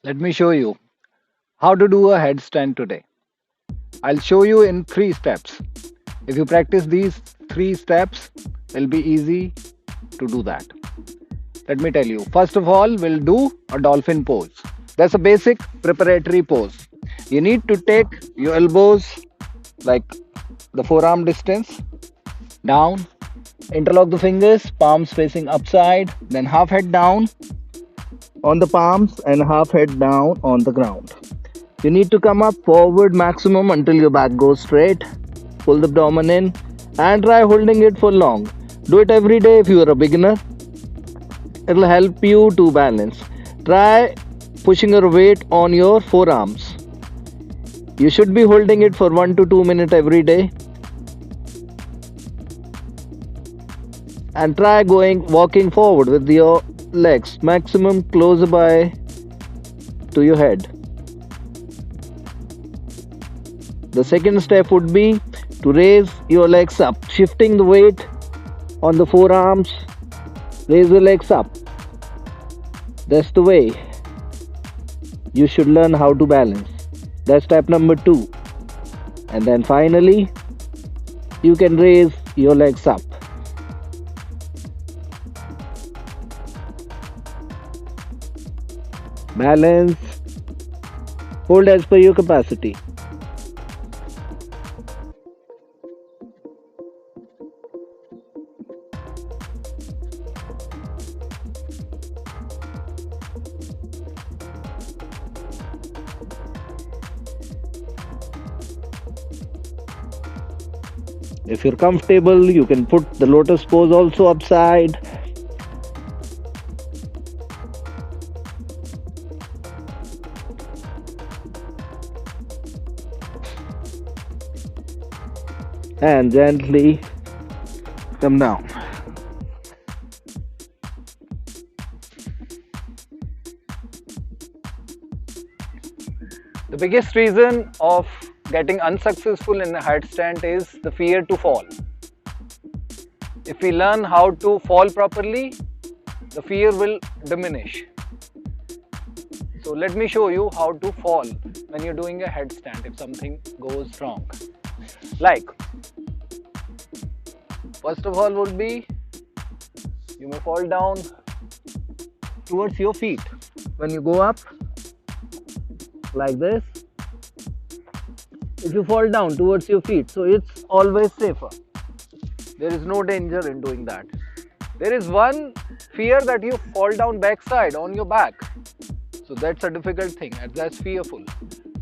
Let me show you how to do a headstand today. I'll show you in 3 steps. If you practice these 3 steps, it'll be easy to do that. Let me tell you. First of all, we'll do a dolphin pose. That's a basic preparatory pose. You need to take your elbows like the forearm distance down, interlock the fingers, palms facing upside, then half head down on the palms and half head down on the ground. You need to come up forward maximum until your back goes straight. Pull the abdomen in and try holding it for long. Do it every day if you are a beginner. It'll help you to balance. Try pushing your weight on your forearms. You should be holding it for 1 to 2 minutes every day. And try walking forward with your legs maximum closer by to your head. The second step would be to raise your legs up, shifting the weight on the forearms. Raise your legs up. That's the way you should learn how to balance. That's step number 2. And then finally, you can raise your legs up. Balance. Hold as per your capacity. If you're comfortable, you can put the lotus pose also upside. And gently come down. The biggest reason of getting unsuccessful in a headstand is the fear to fall. If we learn how to fall properly, the fear will diminish. So let me show you how to fall when you're doing a headstand if something goes wrong. Like, first of all would be, you may fall down towards your feet. When you go up like this, if you fall down towards your feet, so it's always safer. There is no danger in doing that. There is one fear that you fall down backside on your back. So that's a difficult thing, and that's fearful.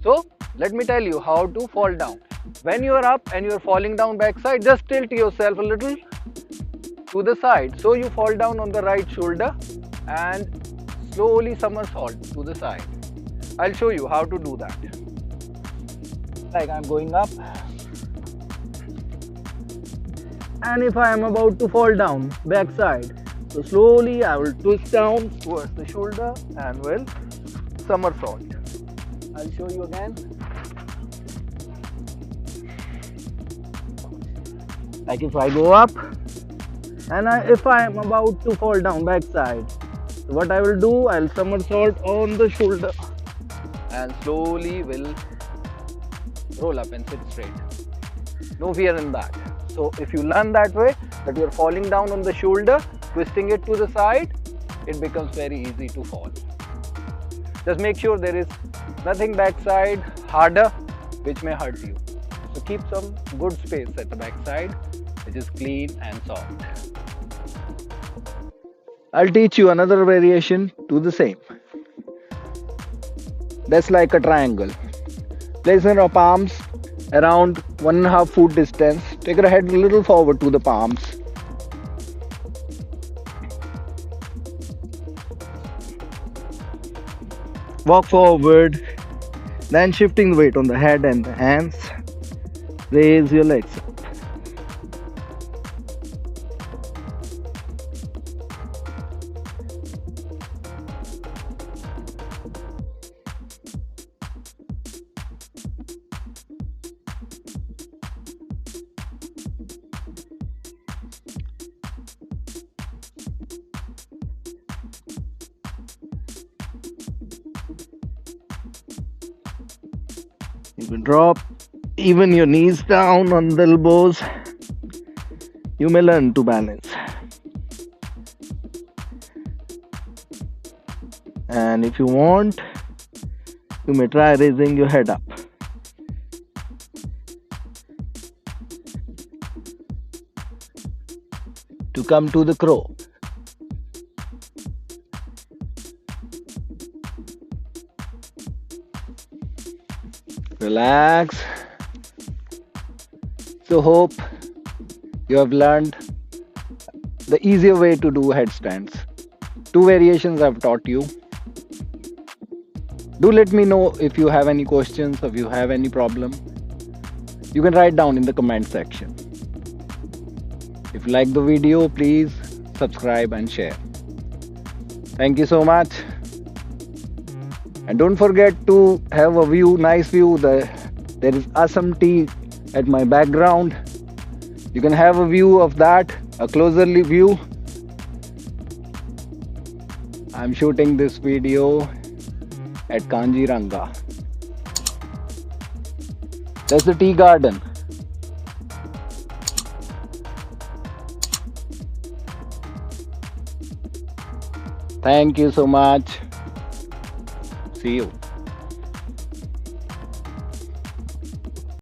So let me tell you how to fall down. When you are up and you are falling down backside, just tilt yourself a little to the side. So you fall down on the right shoulder and slowly somersault to the side. I'll show you how to do that. Like I'm going up, and if I am about to fall down backside, so slowly I will twist down towards the shoulder and will somersault. I'll show you again. Like if I go up and if I am about to fall down backside, so what I will do, I'll somersault on the shoulder and slowly will roll up and sit straight. No fear in that. So if you learn that way, that you're falling down on the shoulder, twisting it to the side, it becomes very easy to fall. Just make sure there is nothing backside harder which may hurt you. So keep some good space at the backside which is clean and soft. I'll teach you another variation to the same. That's like a triangle. Place your palms around 1.5 foot distance. Take your head a little forward to the palms. Walk forward, then shifting the weight on the head and the hands. Raise your legs up. You can drop even your knees down on the elbows. You may learn to balance. And if you want, you may try raising your head up. To come to the crow. Relax. So hope you have learned the easier way to do headstands. 2 variations I've taught you. Do let me know if you have any questions, if you have any problem. You can write down in the comment section. If you like the video, please subscribe and share. Thank you so much. And don't forget to have a view, nice view. There is awesome tea at my background. You can have a view of that, a closer view. I'm shooting this video at Kanjiranga. That's the tea garden. Thank you so much. See you.